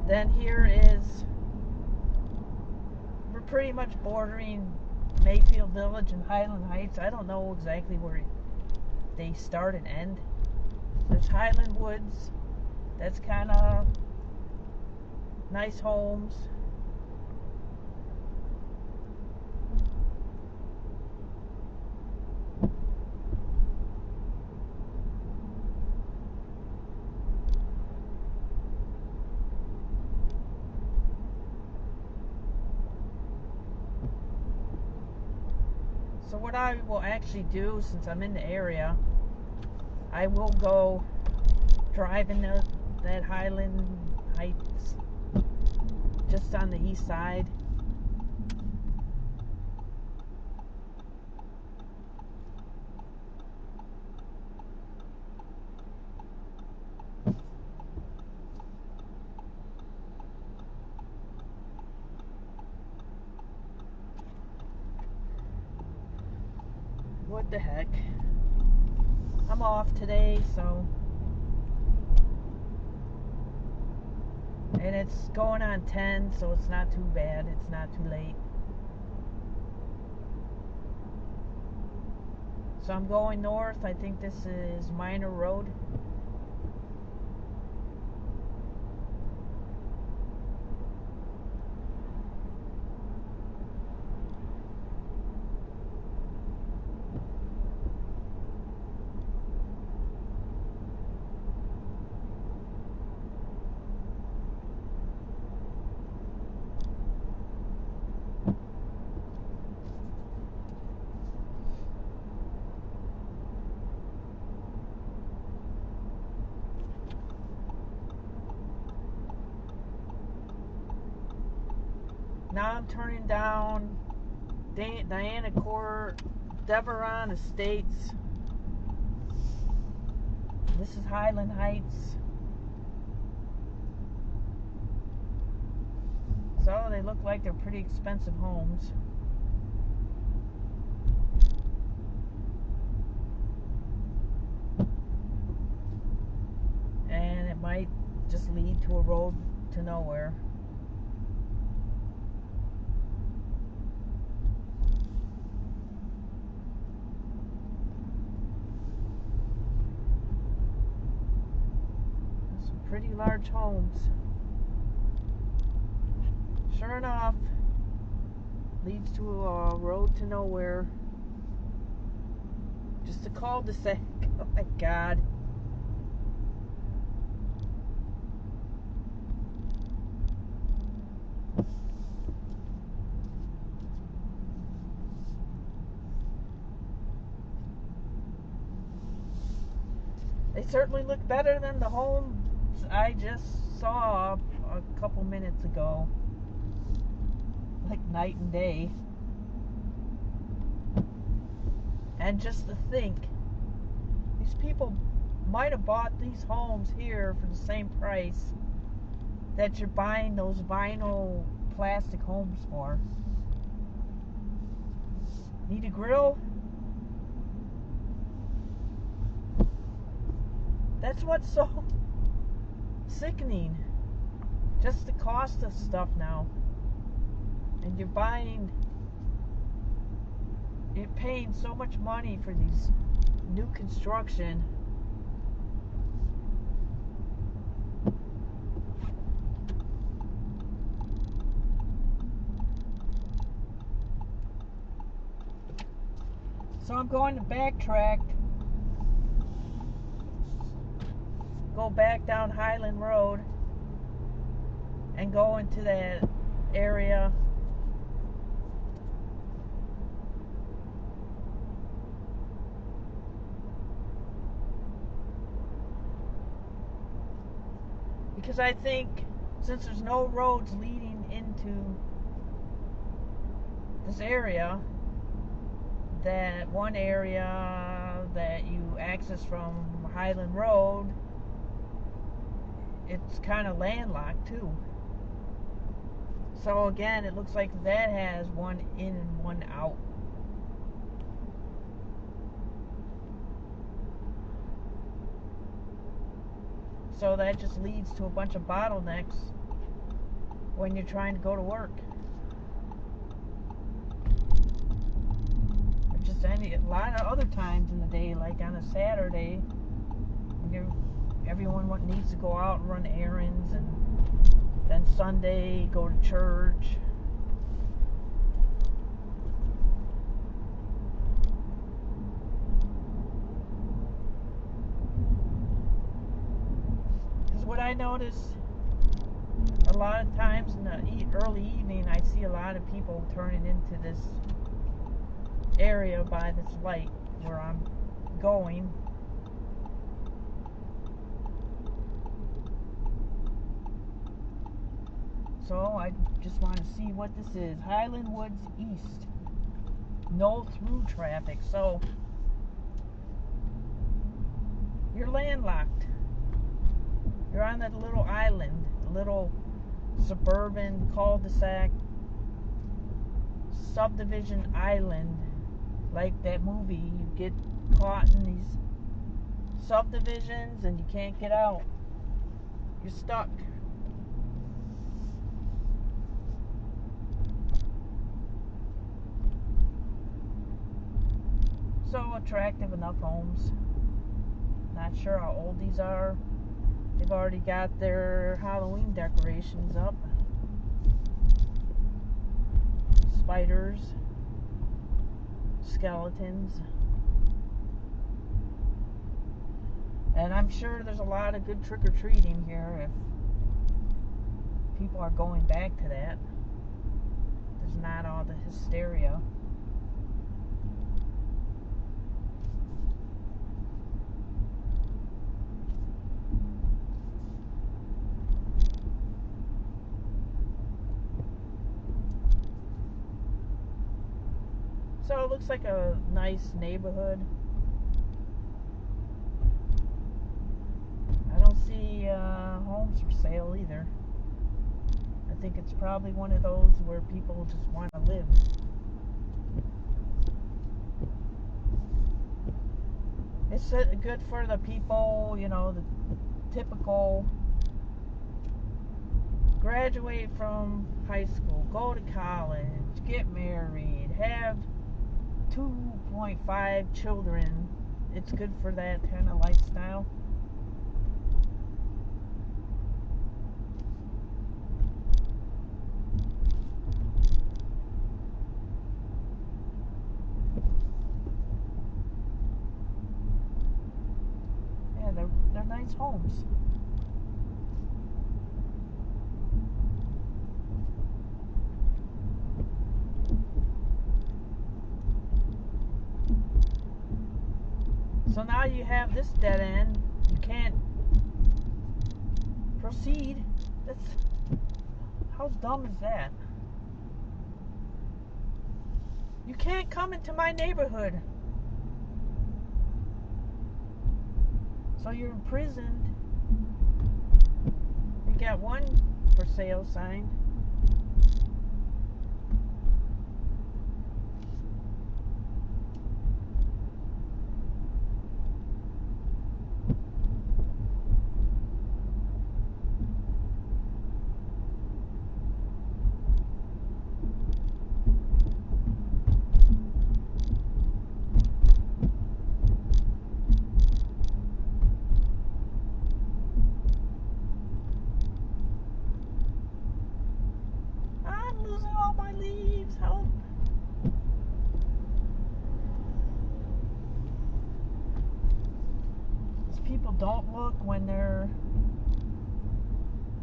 Then here is, we're pretty much bordering Mayfield Village and Highland Heights. I don't know exactly where they start and end. There's Highland Woods. That's kind of nice homes. So what I will actually do, since I'm in the area, I will go drive in that Highland Heights, just on the east side. What the heck? I'm off today, so. And it's going on 10, so it's not too bad. It's not too late. So I'm going north. I think this is Minor Road. Now I'm turning down Diana Court, Deveron Estates. This is Highland Heights. So they look like they're pretty expensive homes. And it might just lead to a road to nowhere. Pretty large homes. Sure enough, leads to a road to nowhere. Just a cul-de-sac. Oh my God. They certainly look better than the home I just saw a couple minutes ago. Like night and day. And just to think, these people might have bought these homes here for the same price that you're buying those vinyl plastic homes for. Need a grill? That's what's so sickening. Just the cost of stuff now. And you're paying so much money for these new construction. So I'm going to backtrack, go back down Highland Road and go into that area. Because I think since there's no roads leading into this area, that one area that you access from Highland Road, it's kind of landlocked too. So again, it looks like that has one in and one out. So that just leads to a bunch of bottlenecks when you're trying to go to work. Or just a lot of other times in the day, like on a Saturday, everyone needs to go out and run errands, and then Sunday go to church. Because what I notice a lot of times in the early evening, I see a lot of people turning into this area by this light where I'm going. So I just want to see what this is. Highland Woods East. No through traffic. So you're landlocked. You're on that little island, little suburban cul-de-sac subdivision island, like that movie. You get caught in these subdivisions and you can't get out. You're stuck. So attractive enough homes. Not sure how old these are. They've already got their Halloween decorations up. Spiders, skeletons. And I'm sure there's a lot of good trick-or-treating here if people are going back to that. There's not all the hysteria. So it looks like a nice neighborhood. I don't see homes for sale either. I think it's probably one of those where people just want to live. It's good for the people, you know, the typical graduate from high school, go to college, get married, have 2.5 children. It's good for that kind of lifestyle. Yeah, they're nice homes. So now you have this dead end. You can't proceed. How dumb is that? You can't come into my neighborhood. So you're imprisoned. You got one for sale sign. Don't look when they're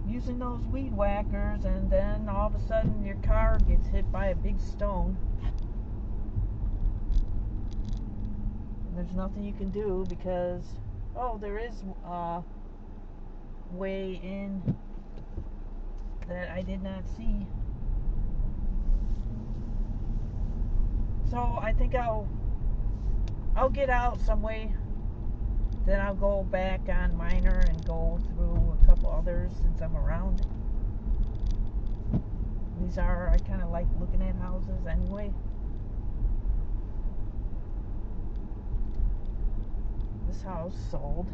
using those weed whackers, and then all of a sudden your car gets hit by a big stone. And there's nothing you can do because, oh, there is a way in that I did not see. So I think I'll get out some way. Then I'll go back on Minor and go through a couple others since I'm around. These are, I kind of like looking at houses anyway. This house sold.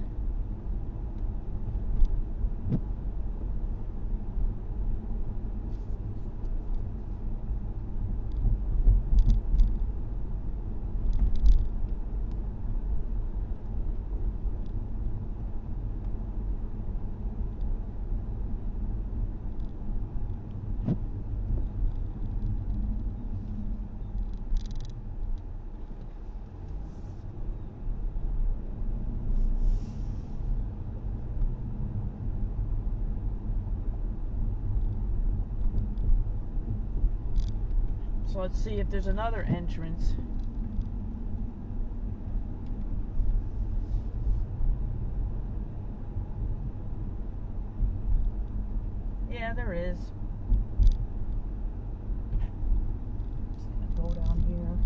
So let's see if there's another entrance. Yeah, there is. Just gonna go down here.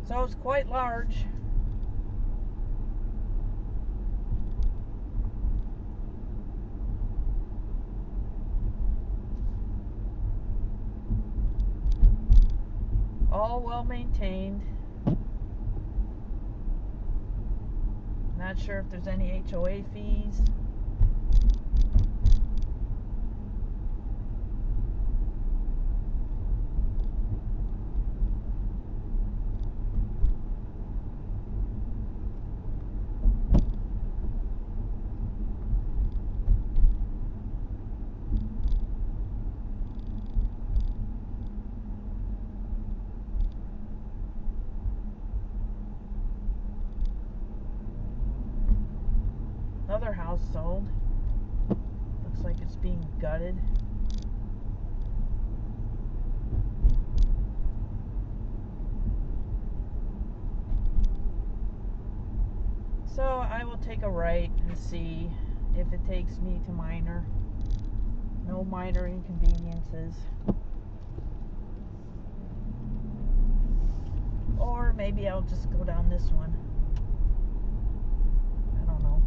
So it's quite large. All well maintained. Not sure if there's any HOA fees. Another house sold. Looks like it's being gutted. So I will take a right and see if it takes me to Minor. No minor inconveniences. Or maybe I'll just go down this one. I don't know.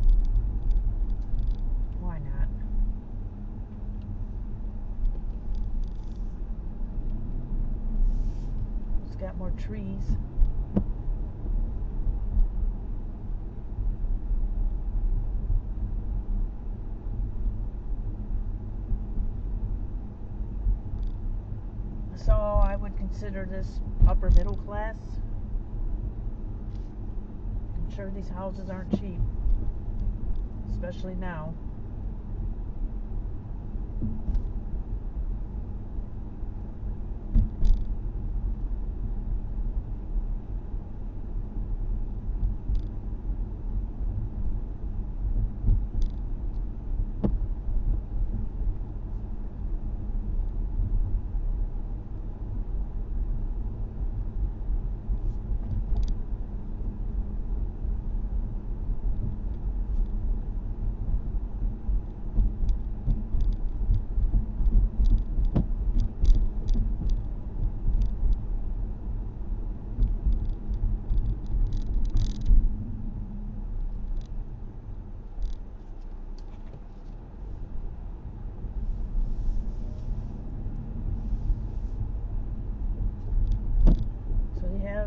Why not? It's got more trees. So I would consider this upper middle class. I'm sure these houses aren't cheap, especially now.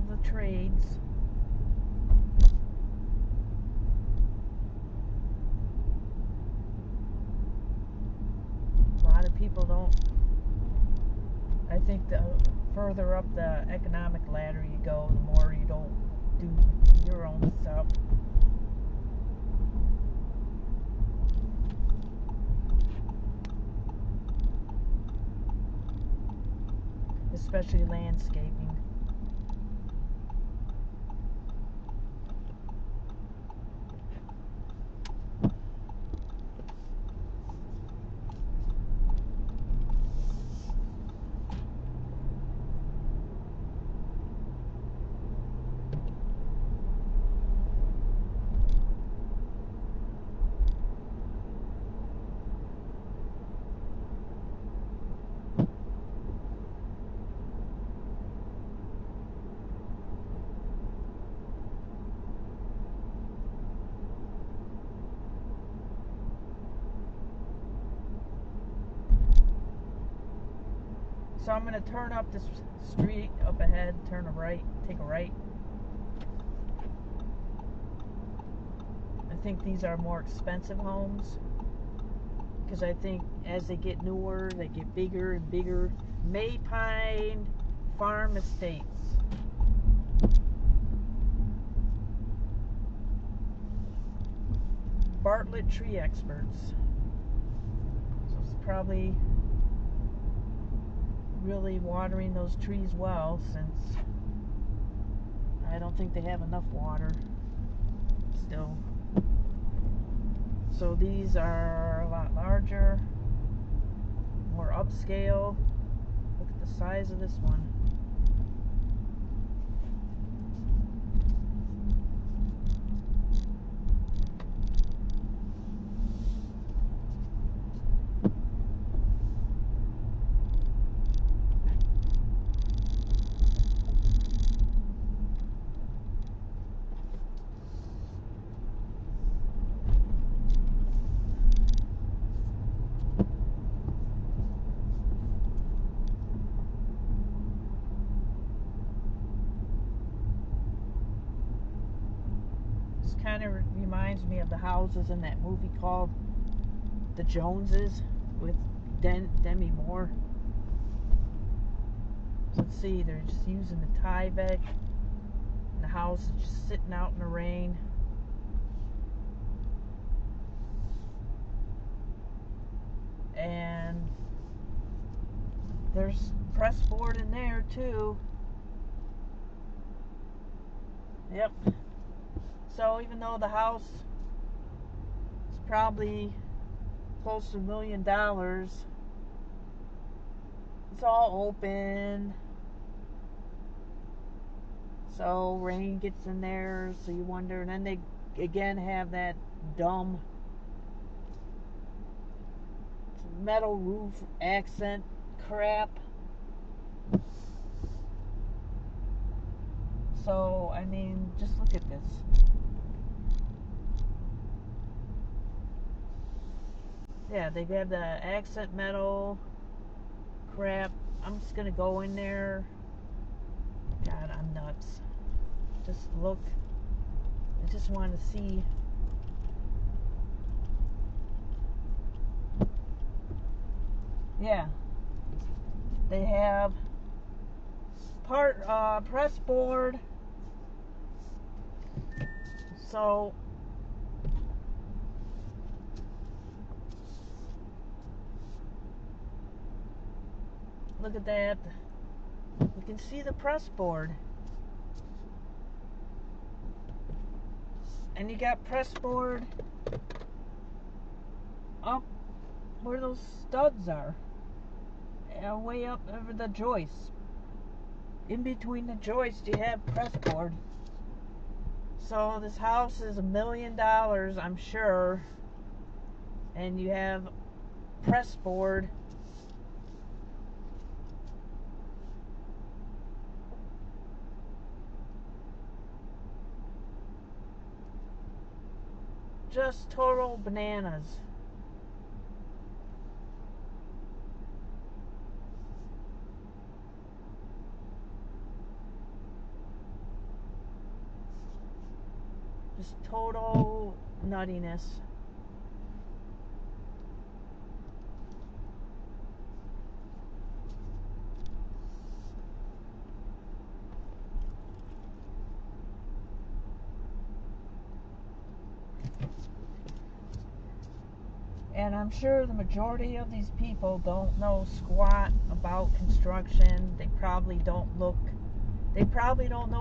The trades. A lot of people don't. I think the further up the economic ladder you go, the more you don't do your own stuff. Especially landscaping. So I'm going to turn up this street up ahead, turn a right, take a right. I think these are more expensive homes because I think as they get newer, they get bigger and bigger. Maypine Farm Estates. Bartlett Tree Experts. So it's probably really watering those trees well, since I don't think they have enough water still. So these are a lot larger, more upscale. Look at the size of this one. Kind of reminds me of the houses in that movie called The Joneses with Demi Moore. So let's see, they're just using the Tyvek, and the house is just sitting out in the rain. And there's press board in there too. Yep. So even though the house is probably close to $1 million, it's all open. So rain gets in there, so you wonder. And then they again have that dumb metal roof accent crap. So, I mean, just look at this. Yeah, they have the accent metal crap. I'm just gonna go in there. God, I'm nuts. Just look. I just want to see. Yeah. They have press board. So look at that. You can see the press board. And you got press board up where those studs are. Way up over the joists. In between the joists you have press board. So this house is $1 million, I'm sure. And you have press board. Just total bananas. Just total nuttiness. And I'm sure the majority of these people don't know squat about construction. They probably don't know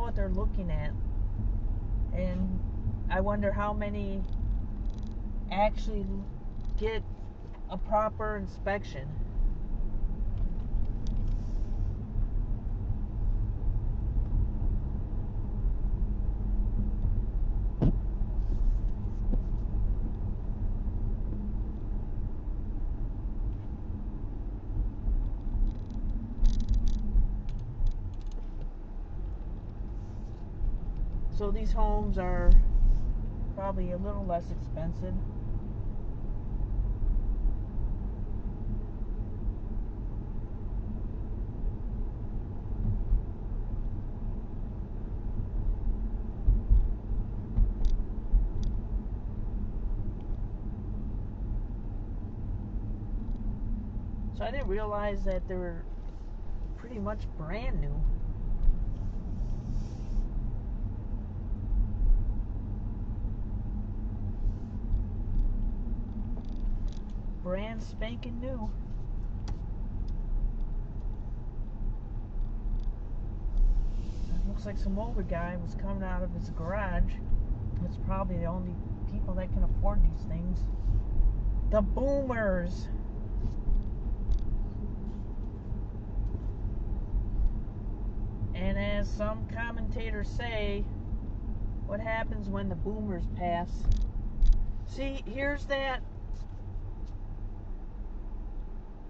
what they're looking at. And I wonder how many actually get a proper inspection. So these homes are probably a little less expensive. So I didn't realize that they were pretty much brand new. Brand spanking new. It looks like some older guy was coming out of his garage. That's probably the only people that can afford these things. The boomers. And as some commentators say, what happens when the boomers pass? See, here's that.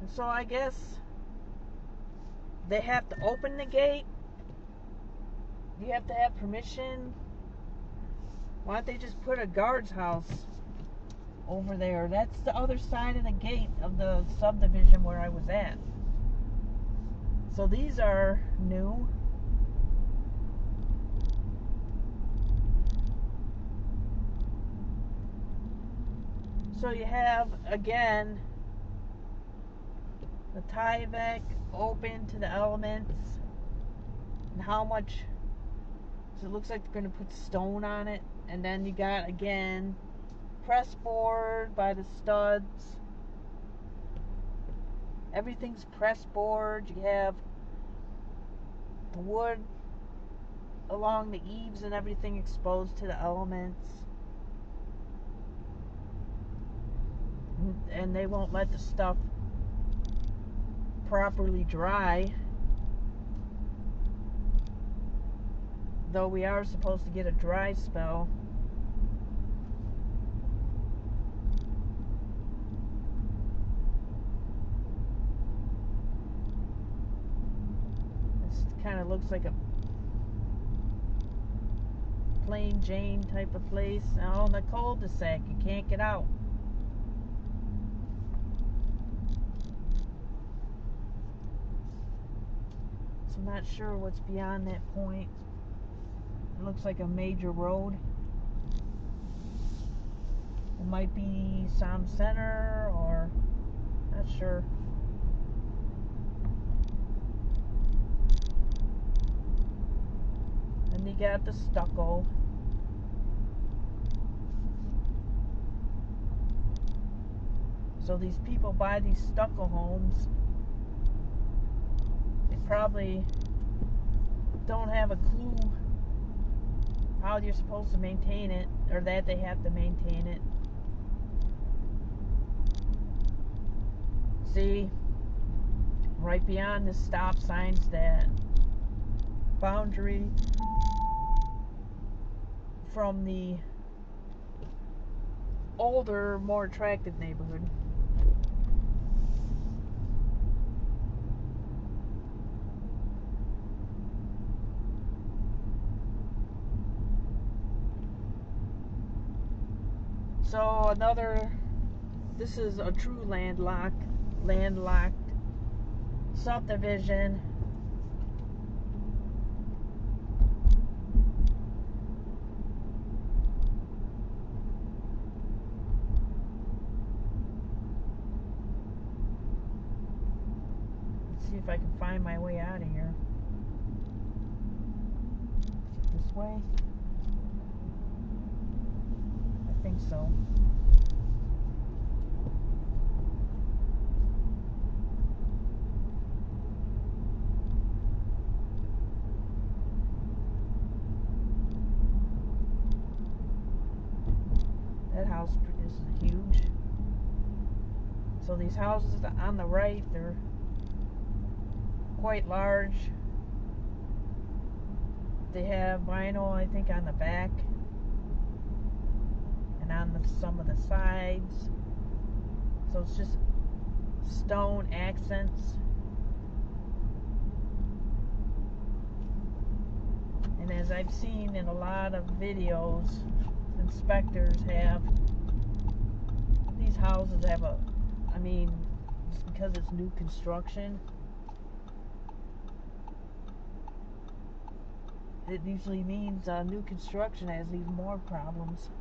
And so I guess they have to open the gate. You have to have permission. Why don't they just put a guard's house over there? That's the other side of the gate of the subdivision where I was at. So these are new. So you have, again, the Tyvek open to the elements. And how much? So it looks like they're going to put stone on it. And then you got, again, press board by the studs. Everything's press board. You have the wood along the eaves and everything exposed to the elements. And they won't let the stuff properly dry. Though we are supposed to get a dry spell. This kind of looks like a plain Jane type of place. Now in the cul-de-sac, you can't get out. I'm not sure what's beyond that point. It looks like a major road. It might be some center or not sure. And you got the stucco. So these people buy these stucco homes. Probably don't have a clue how you're supposed to maintain it, or that they have to maintain it. See, right beyond the stop signs, that boundary from the older, more attractive neighborhood. So another, this is a true landlocked subdivision. Let's see if I can find my way out of here. This way? I think so. That house is huge. So these houses on the right, they're quite large. They have vinyl, I think, on the back. On some of the sides, so it's just stone accents. And as I've seen in a lot of videos, inspectors have these houses have a, I mean, just because it's new construction, it usually means new construction has even more problems.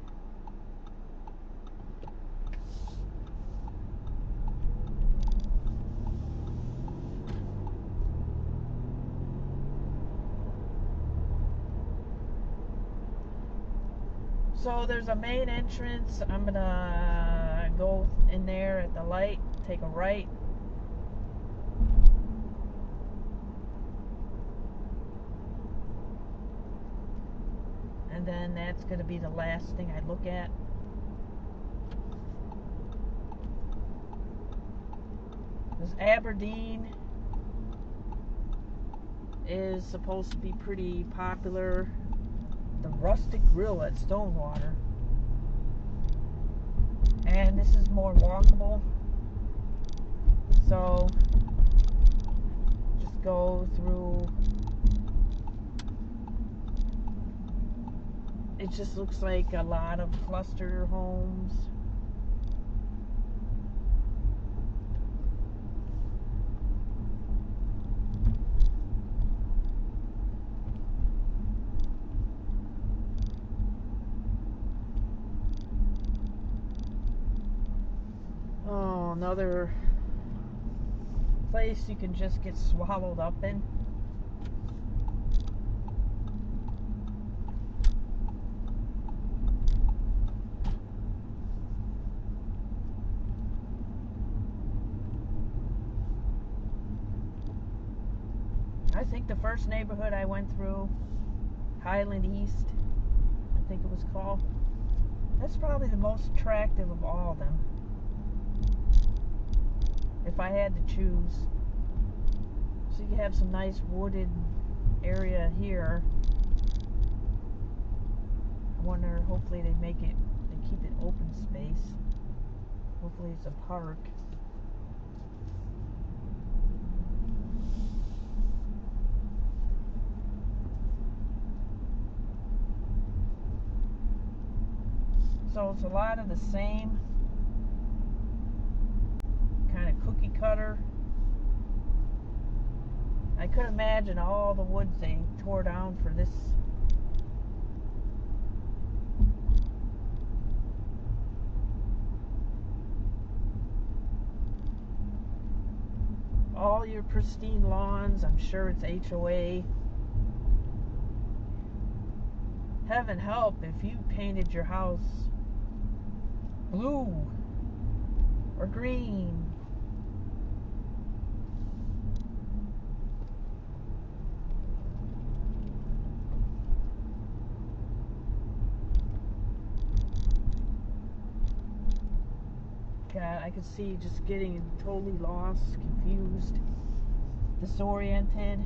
So there's a main entrance. I'm gonna go in there at the light, take a right. And then that's gonna be the last thing I look at. Because Aberdeen is supposed to be pretty popular. The Rustic Grill at Stonewater. And this is more walkable. So just go through. It just looks like a lot of cluster homes. Oh, another place you can just get swallowed up in. I think the first neighborhood I went through, Highland East, I think it was called, that's probably the most attractive of all of them, if I had to choose. So you have some nice wooded area here. I wonder, hopefully they keep it open space. Hopefully it's a park. So it's a lot of the same kind of cookie cutter. I could imagine all the woods they tore down for this. All your pristine lawns, I'm sure it's HOA. Heaven help if you painted your house blue or green. God, I could see just getting totally lost, confused, disoriented.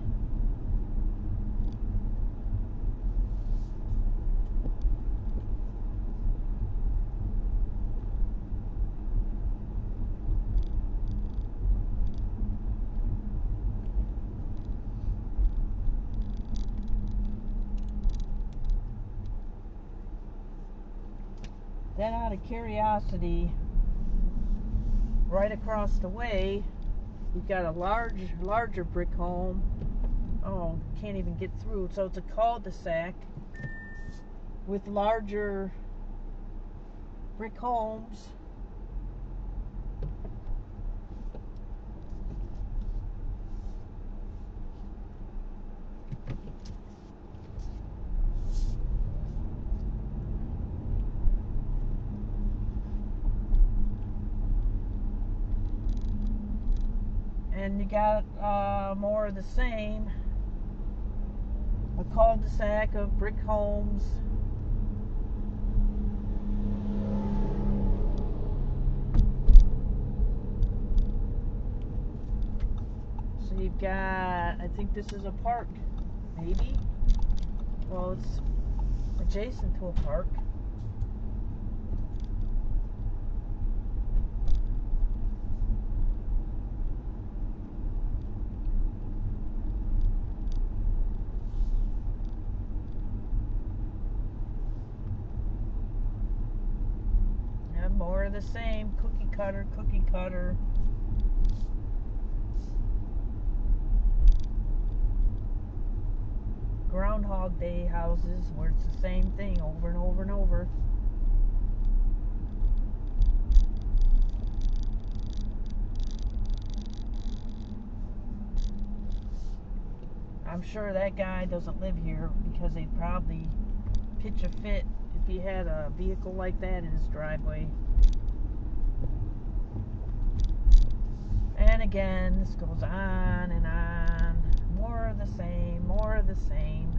Then out of curiosity, right across the way, we've got a larger brick home. Oh, can't even get through. So it's a cul-de-sac with larger brick homes. And you got more of the same. A cul-de-sac of brick homes. So you've got, I think this is a park, maybe? Well, it's adjacent to a park. More of the same, cookie cutter, cookie cutter. Groundhog Day houses where it's the same thing over and over and over. I'm sure that guy doesn't live here because they'd probably pitch a fit if he had a vehicle like that in his driveway. And again, this goes on and on. More of the same, more of the same.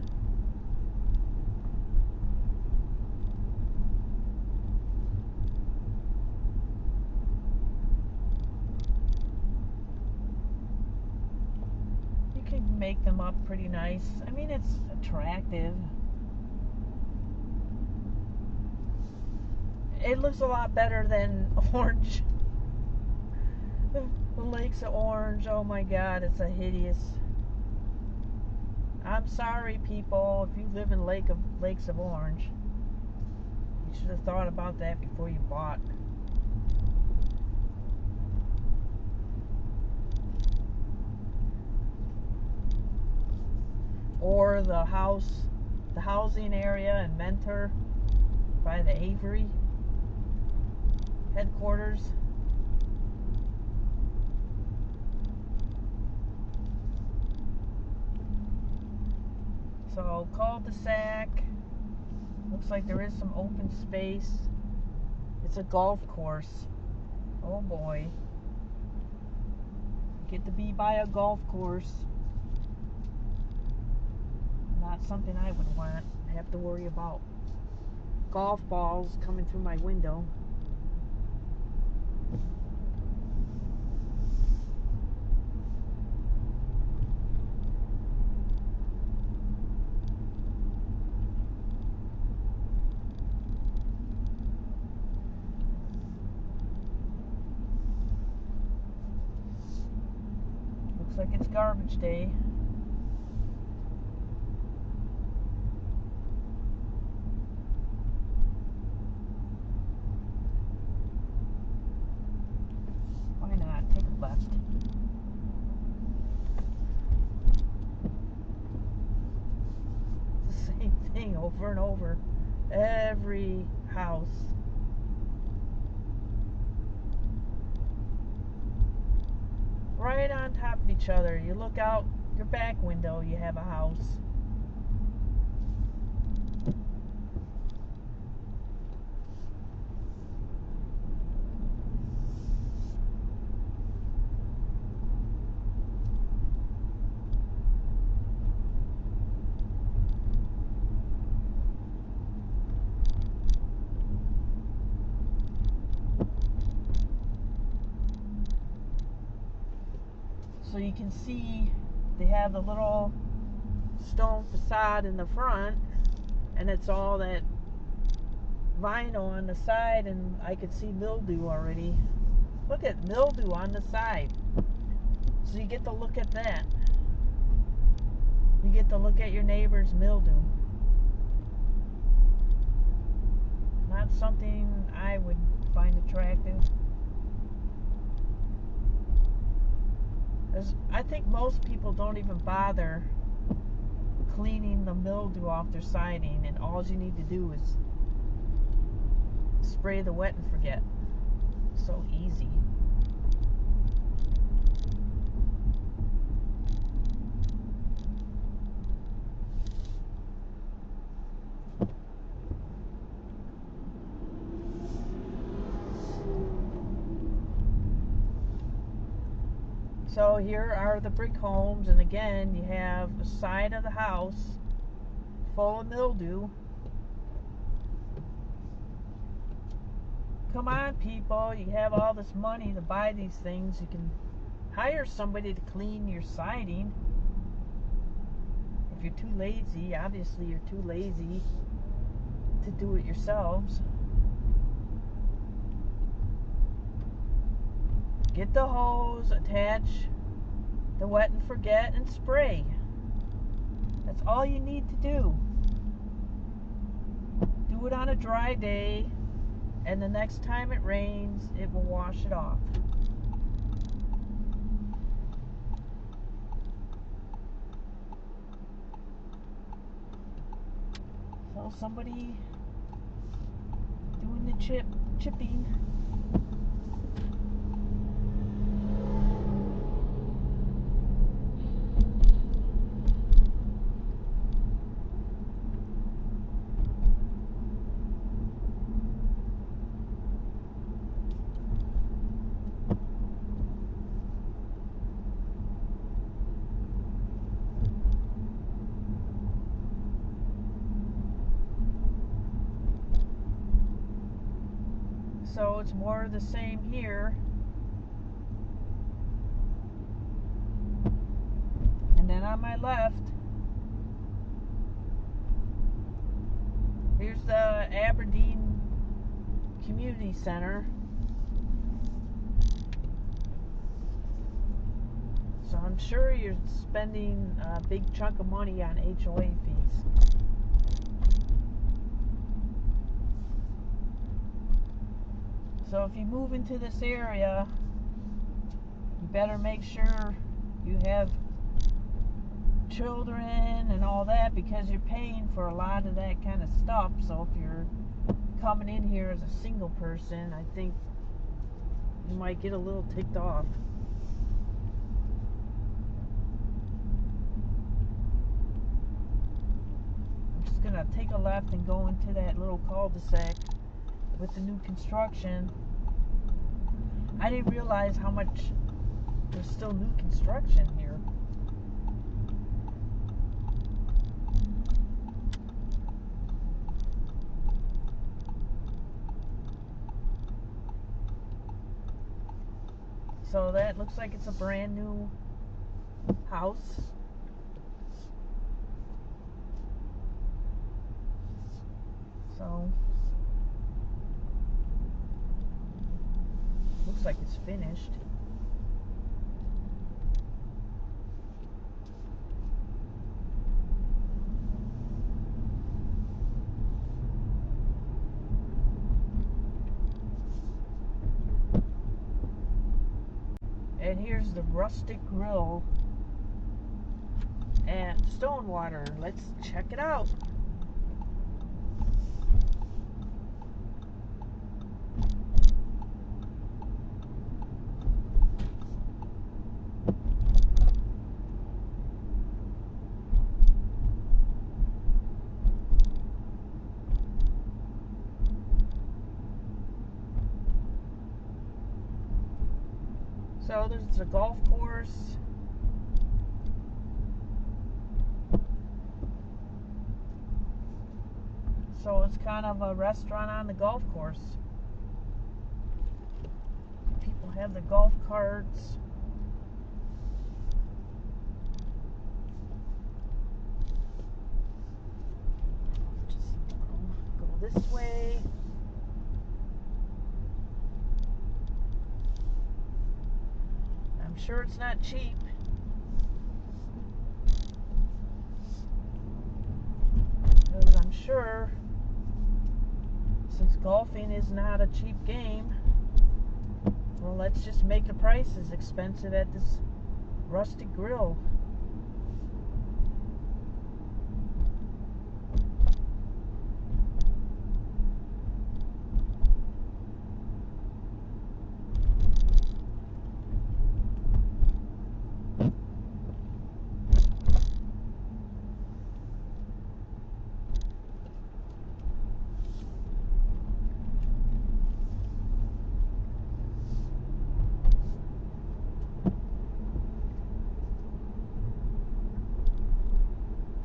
up pretty nice. I mean, it's attractive. It looks a lot better than Orange. The lakes of Orange, oh my god, it's a hideous. I'm sorry, people, if you live in lakes of Orange. You should have thought about that before you bought. Or the housing area in Mentor by the Avery headquarters. So cul-de-sac. Looks like there is some open space. It's a golf course. Oh boy. Get to be by a golf course. Not something I would want. Have to worry about golf balls coming through my window. Looks like it's garbage day. Why not? Take a left. It's the same thing over and over. Every house. Right on top of each other. You look out your back window, you have a house. So you can see they have the little stone facade in the front, and it's all that vinyl on the side, and I could see mildew already. Look at mildew on the side. So you get to look at that. You get to look at your neighbor's mildew. Not something I would find attractive. I think most people don't even bother cleaning the mildew off their siding, and all you need to do is spray the wet and forget. So easy. So here are the brick homes, and again you have the side of the house full of mildew. Come on, people, you have all this money to buy these things. You can hire somebody to clean your siding. If you're too lazy, obviously you're too lazy to do it yourselves. Get the hose, attach the wet and forget, and spray. That's all you need to do. Do it on a dry day, and the next time it rains, it will wash it off. So somebody doing the chipping. So it's more of the same here. And then then on my left, here's the Aberdeen Community Center. So I'm sure you're spending a big chunk of money on HOA fees. So if you move into this area, you better make sure you have children and all that, because you're paying for a lot of that kind of stuff. So if you're coming in here as a single person, I think you might get a little ticked off. I'm just gonna take a left and go into that little cul-de-sac with the new construction. I didn't realize how much there's still new construction here. So that looks like it's a brand new house. So looks like it's finished. And here's the rustic grill at Stonewater. Let's check it out. So there's a golf course. So it's kind of a restaurant on the golf course. People have their golf carts. Just go this way. I'm sure it's not cheap. Because I'm sure, since golfing is not a cheap game, well, let's just make the prices expensive at this rustic grill.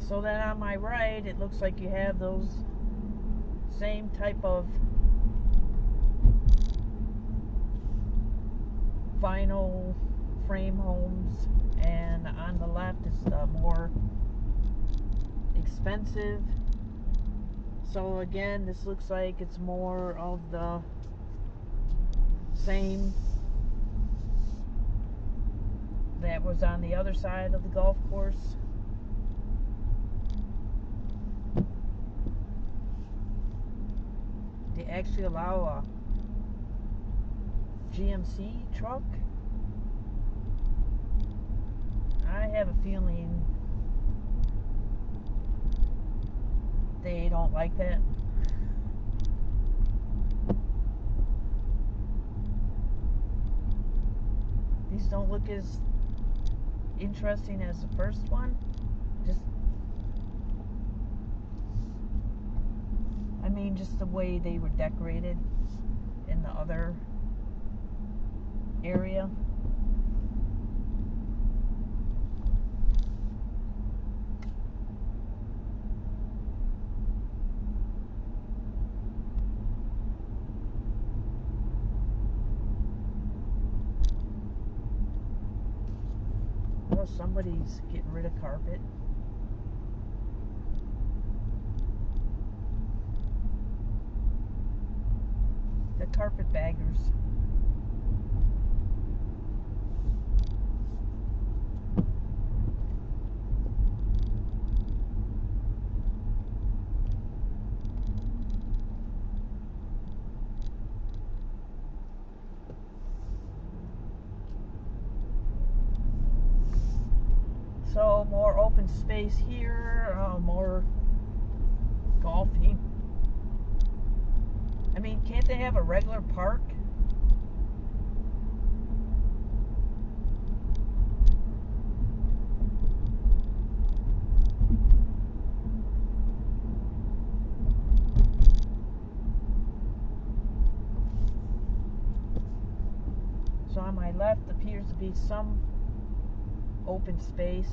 So then on my right, it looks like you have those same type of vinyl frame homes, and on the left is the more expensive. So again, this looks like it's more of the same that was on the other side of the golf course. They actually allow a GMC truck. I have a feeling they don't like that. These don't look as interesting as the first one. Just the way they were decorated in the other area. somebody's getting rid of carpet. The carpetbaggers. So more open space here, more golfing. I mean, can't they have a regular park? So on my left appears to be some open space.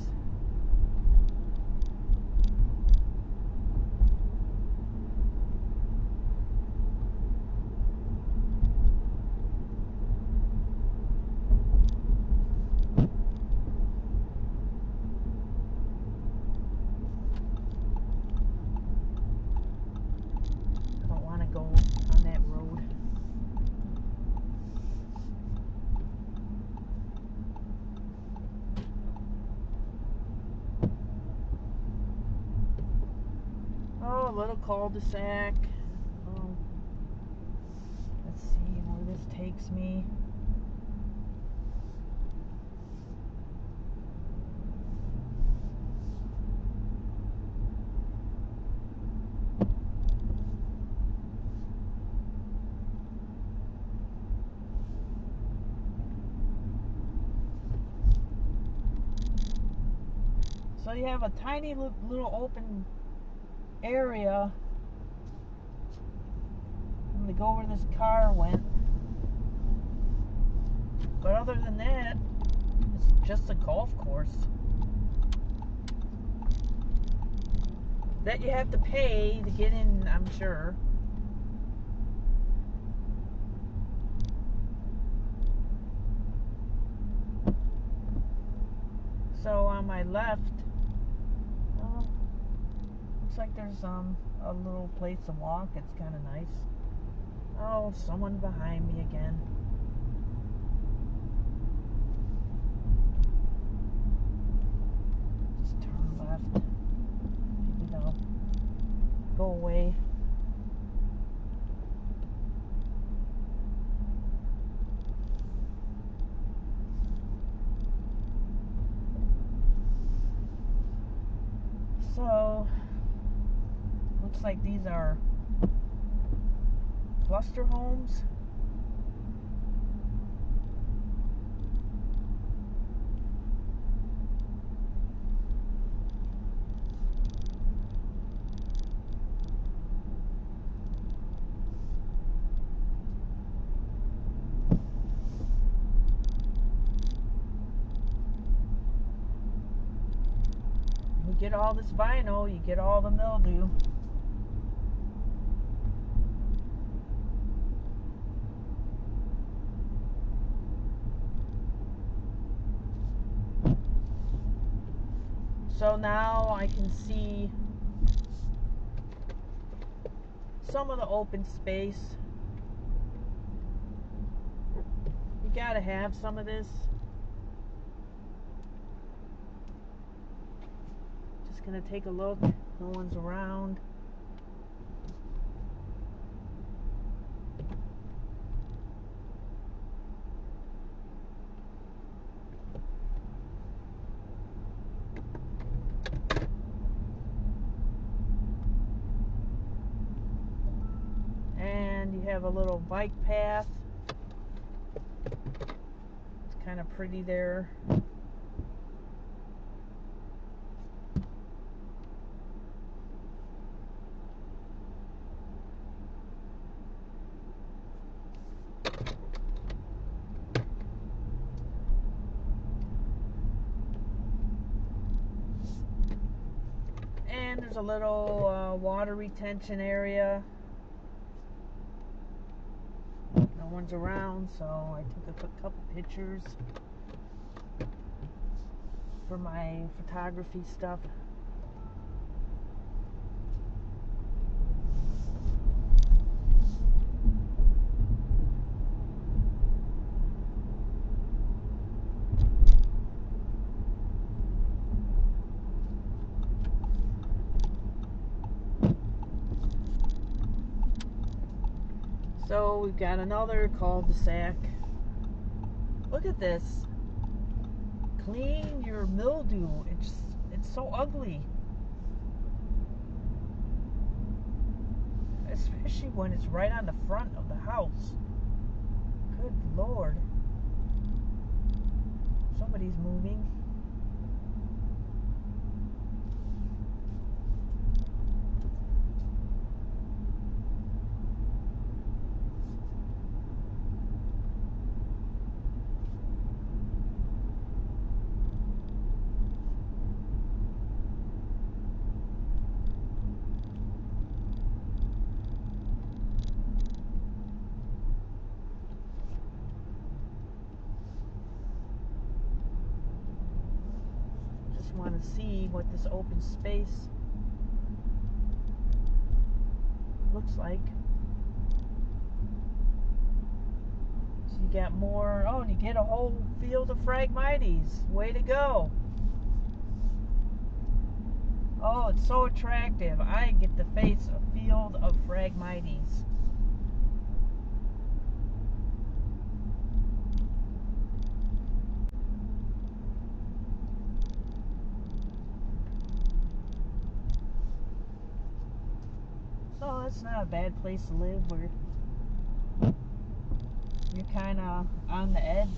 Don't want to go on that road. Oh, a little cul-de-sac. Let's see where this takes me. So you have a tiny little open area. I'm going to go where this car went. But other than that, it's just a golf course. That you have to pay to get in, I'm sure. So on my left, looks like there's a little place to walk. It's kind of nice. Oh, someone behind me again. Just turn left. Maybe they'll go away. So, looks like these are cluster homes. You get all this vinyl, you get all the mildew. So now I can see some of the open space. You gotta have some of this. Just gonna take a look. No one's around. And you have a little bike path. It's kind of pretty there. And there's a little water retention area. No one's around, so I took a couple pictures. for my photography stuff. So we've got another cul-de-sac. Look at this. Clean your mildew. It's so ugly. Especially when it's right on the front of the house. Good Lord. Somebody's moving. Want to see what this open space looks like. So you got more, oh, and you get a whole field of Phragmites. Way to go. Oh, it's so attractive. I get to face a field of Phragmites. So it's not a bad place to live where you're kind of on the edge.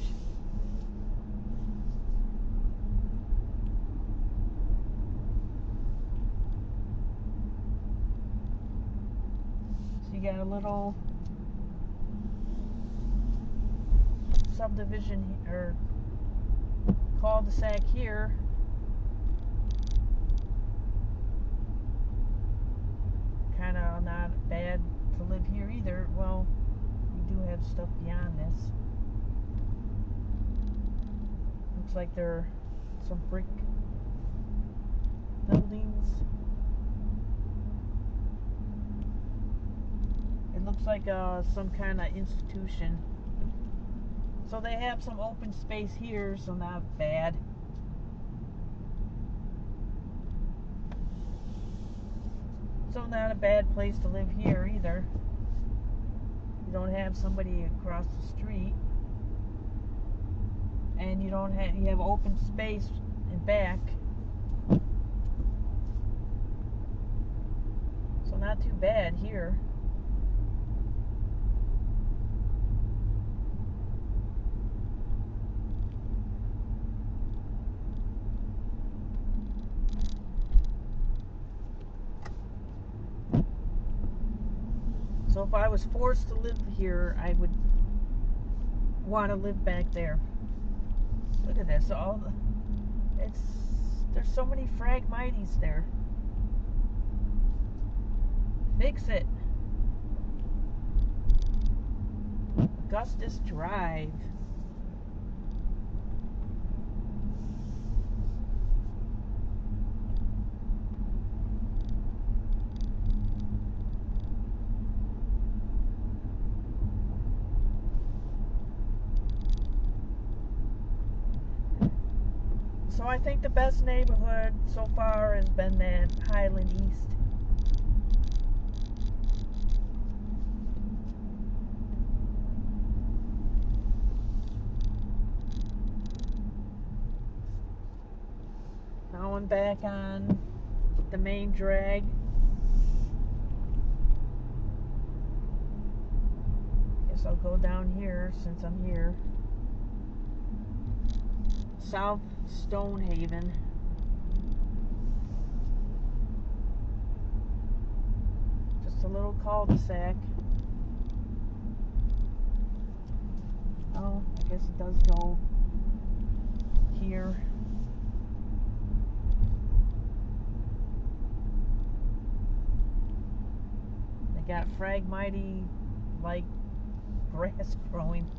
So you got a little subdivision or cul-de-sac here. Kind of not bad to live here either. Well, we do have stuff beyond this. Looks like there are some brick buildings. It looks like some kind of institution. So they have some open space here, so not bad. So not a bad place to live here either. You don't have somebody across the street, and you have open space in back. So not too bad here. So if I was forced to live here, I would want to live back there. Look at this. There's so many Phragmites there. Fix it. Augustus Drive. So I think the best neighborhood so far has been that Highland East. Now I'm back on the main drag. Guess I'll go down here since I'm here. South Stonehaven. Just a little cul-de-sac. Oh, I guess it does go here. They got Phragmite like grass growing.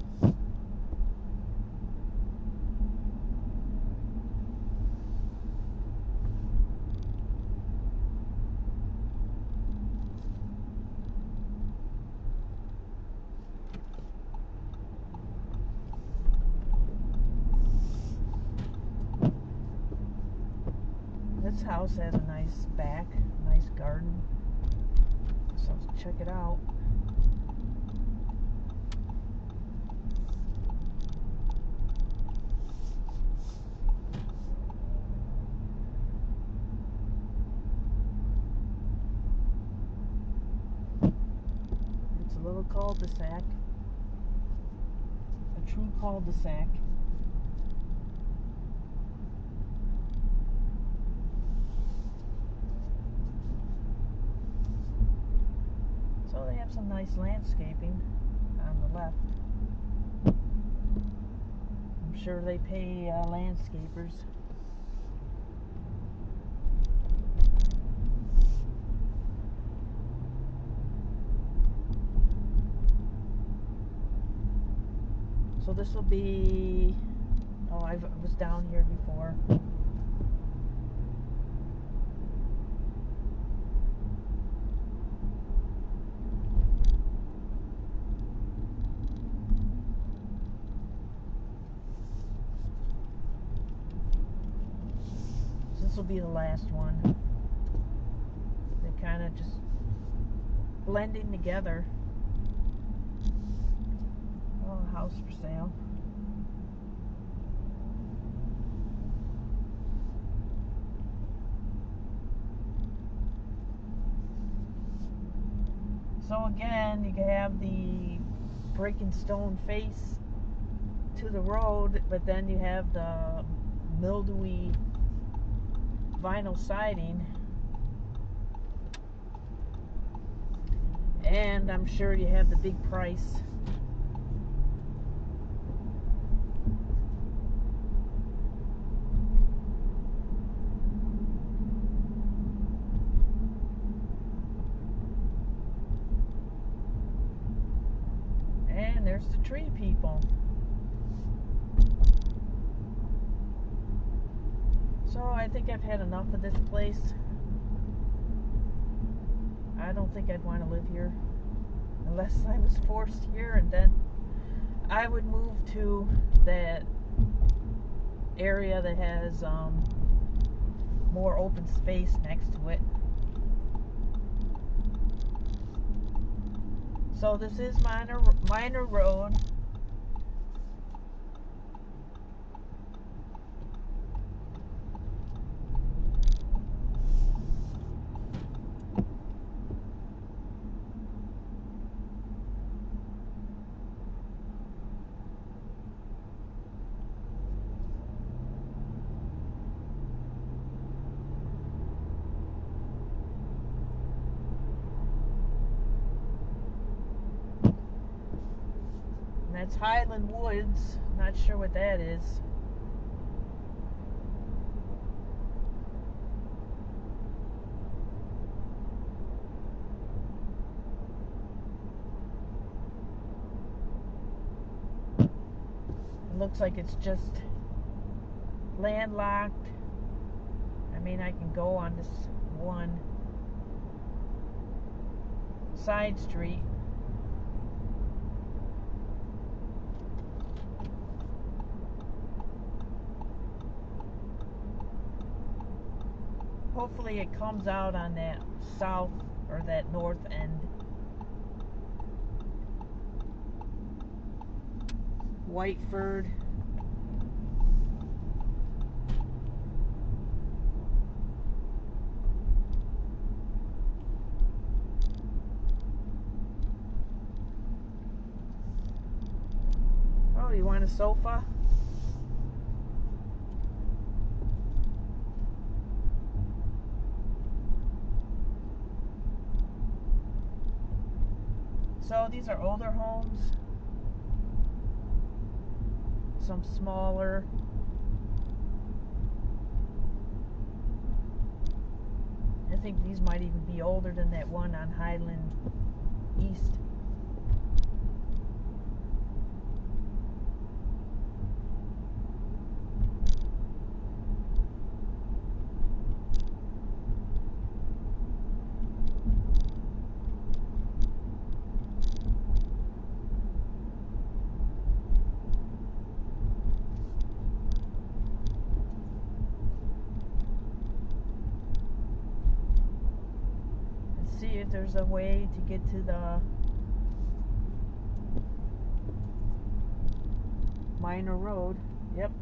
This house has a nice back, nice garden. So let's check it out. It's a little cul-de-sac. A true cul-de-sac. So they have some nice landscaping on the left. I'm sure they pay landscapers. So this will be, oh, I was down here before. This will be the last one. They kind of just blending together. Oh, a house for sale. So again, you have the brick and stone face to the road, but then you have the mildewy vinyl siding, and I'm sure you have the big price. And there's the tree people. So I think I've had enough of this place. I don't think I'd want to live here unless I was forced here, and then I would move to that area that has more open space next to it. So this is minor road. That's Highland Woods. Not sure what that is. It looks like it's just landlocked. I mean, I can go on this one side street. Hopefully it comes out on that south or that north end. Whiteford. Oh, you want a sofa? So these are older homes, some smaller. I think these might even be older than that one on Highland East. see if there's a way to get to the minor road. Yep.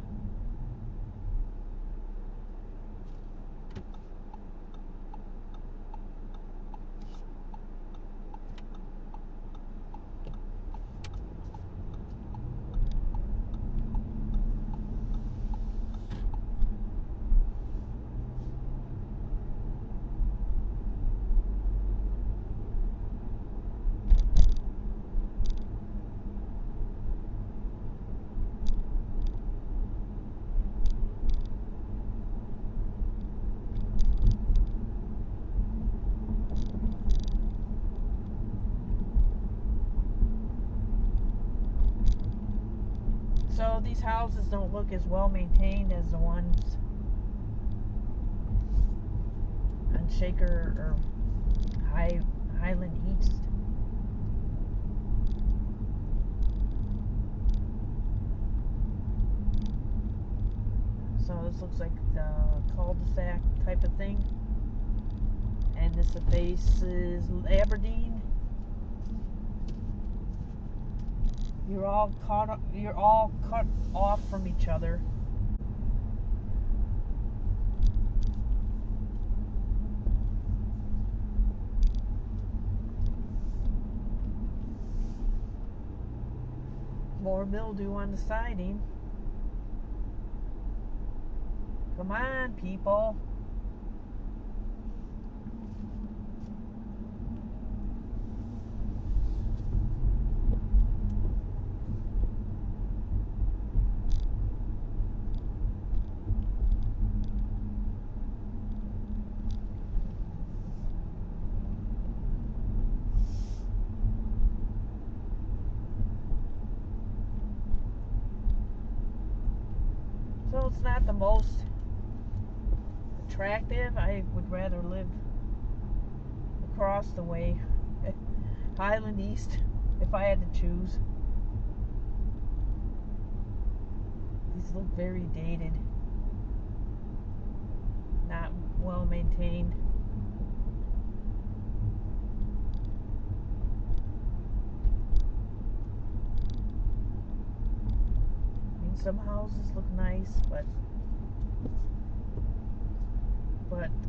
So these houses don't look as well maintained as the ones on Shaker or Highland East. So this looks like the cul-de-sac type of thing. And this faces Aberdeen. You're all cut off from each other. More mildew on the siding. Come on, people. So it's not the most attractive. I would rather live across the way, Highland East, if I had to choose. These look very dated, not well maintained. I mean, some houses look nice, but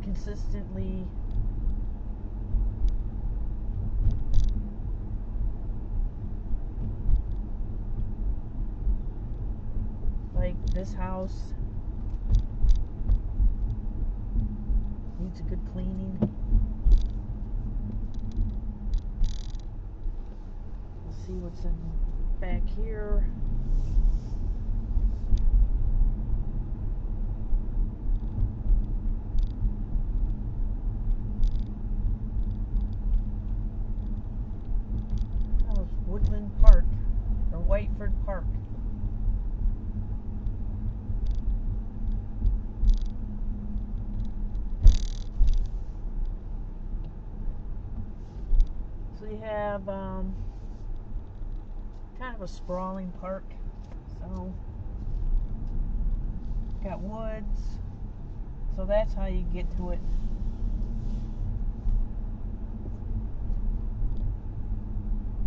consistently like this house needs a good cleaning. Let's see what's in back here. Woodland Park, or Whiteford Park. So you have kind of a sprawling park. So got woods. So that's how you get to it.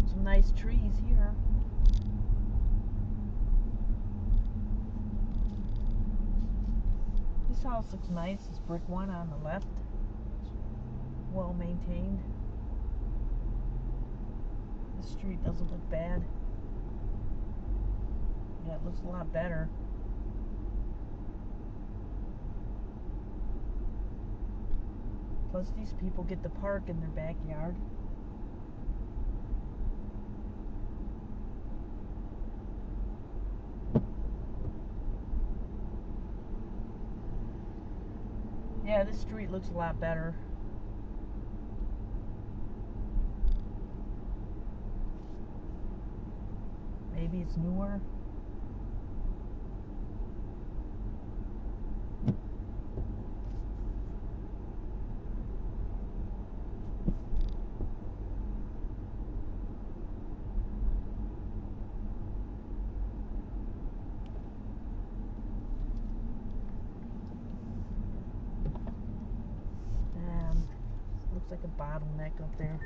Some nice trees here. This house looks nice. This brick one on the left. Well maintained. This street doesn't look bad. Yeah, it looks a lot better. Plus these people get the park in their backyard. Yeah, this street looks a lot better. Maybe it's newer. Looks like a bottle. bottleneck up there.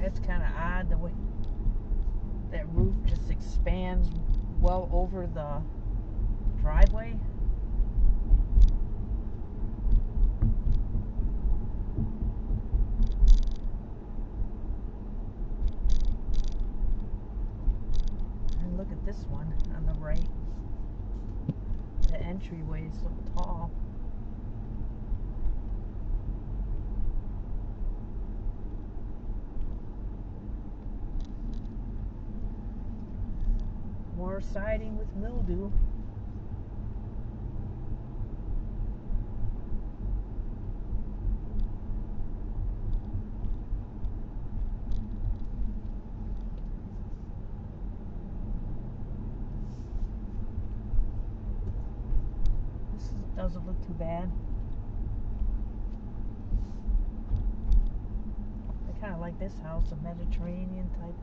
It's kind of odd the way that roof just expands well over the driveway. And look at this one on the right. The entryway is so tall. More siding with mildew. This doesn't look too bad. I kind of like this house, a Mediterranean type.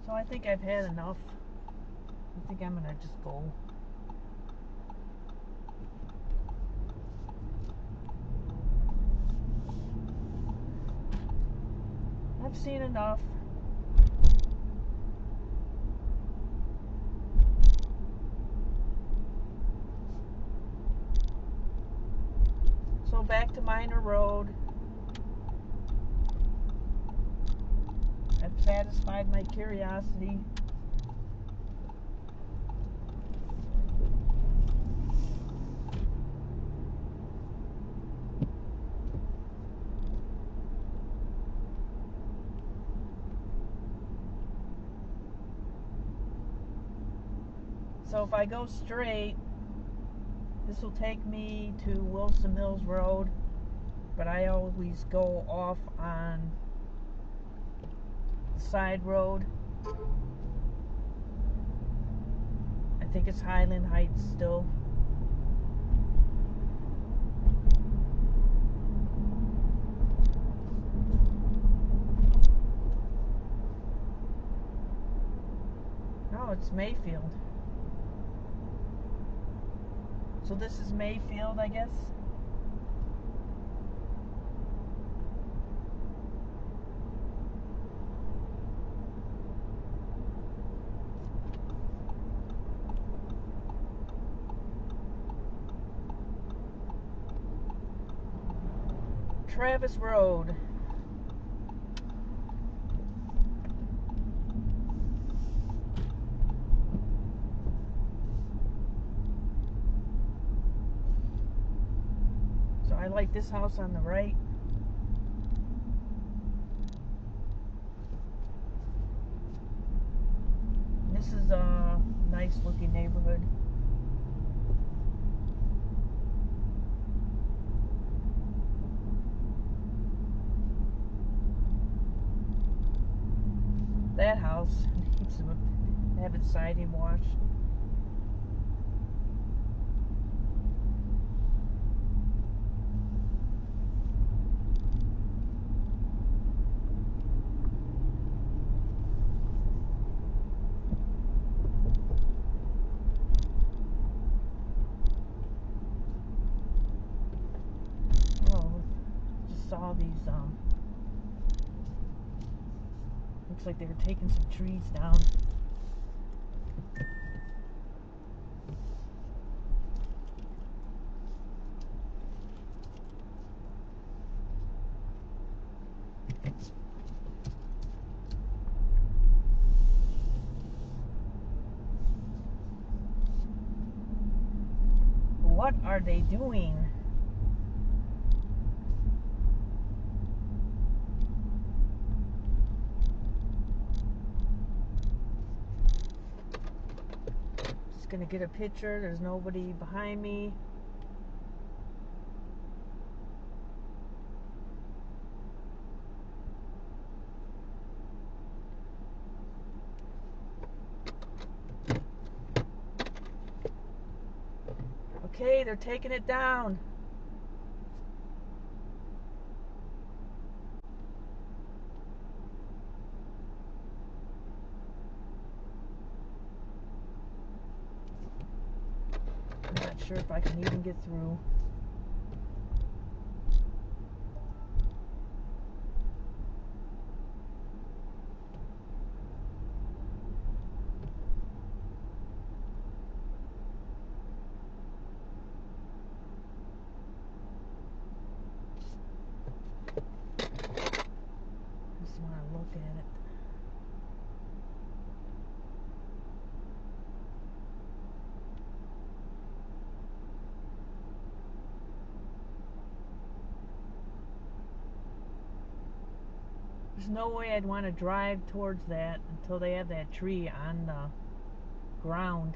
So I think I've had enough. I think I'm gonna just go. I've seen enough. So back to Minor Road. I've satisfied my curiosity. So if I go straight, this will take me to Wilson Mills Road, but I always go off on the side road. I think it's Highland Heights still. No, it's Mayfield. So this is Mayfield, I guess. Travis Road. So I like this house on the right. This is a nice looking neighborhood. That house have it siding washed. Saw these looks like they were taking some trees down. What are they doing? Gonna get a picture. There's nobody behind me. Okay, they're taking it down. I'm not sure if I can even get through. Just want to look at it. There's no way I'd want to drive towards that until they have that tree on the ground.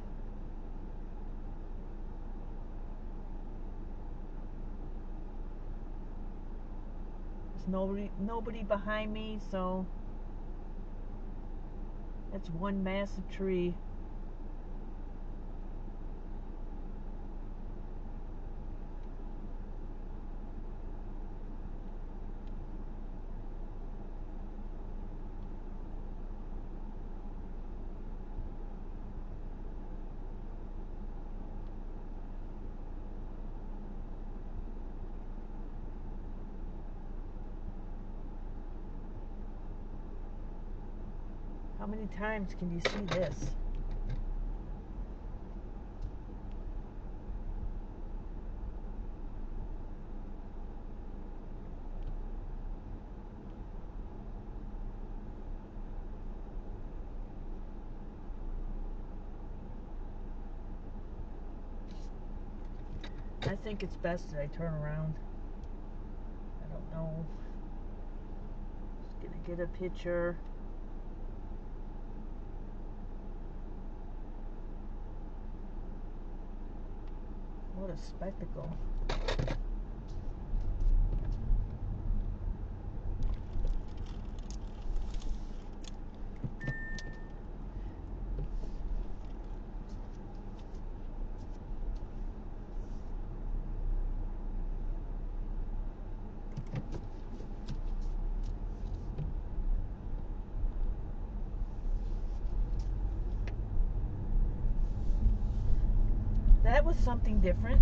There's nobody behind me, so that's one massive tree. How many times can you see this? I think it's best that I turn around. I don't know. Just gonna get a picture. What a spectacle. That was something different.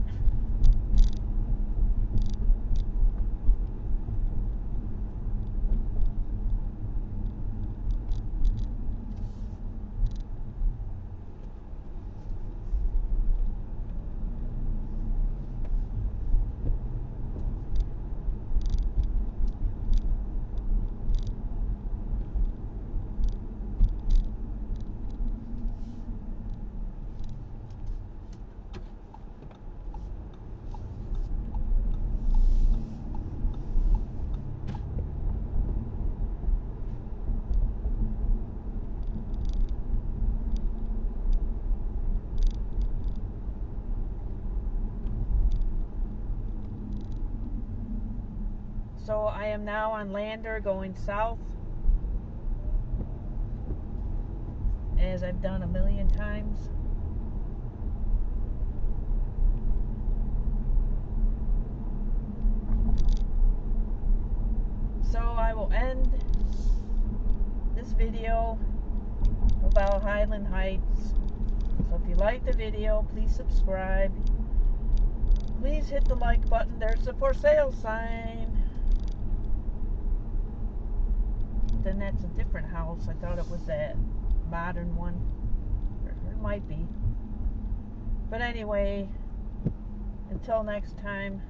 So I am now on Lander going south, as I've done a million times. So I will end this video about Highland Heights. So if you like the video, please subscribe. Please hit the like button. There's a for sale sign. Then that's a different house. I thought it was that modern one. Or it might be. But anyway, until next time.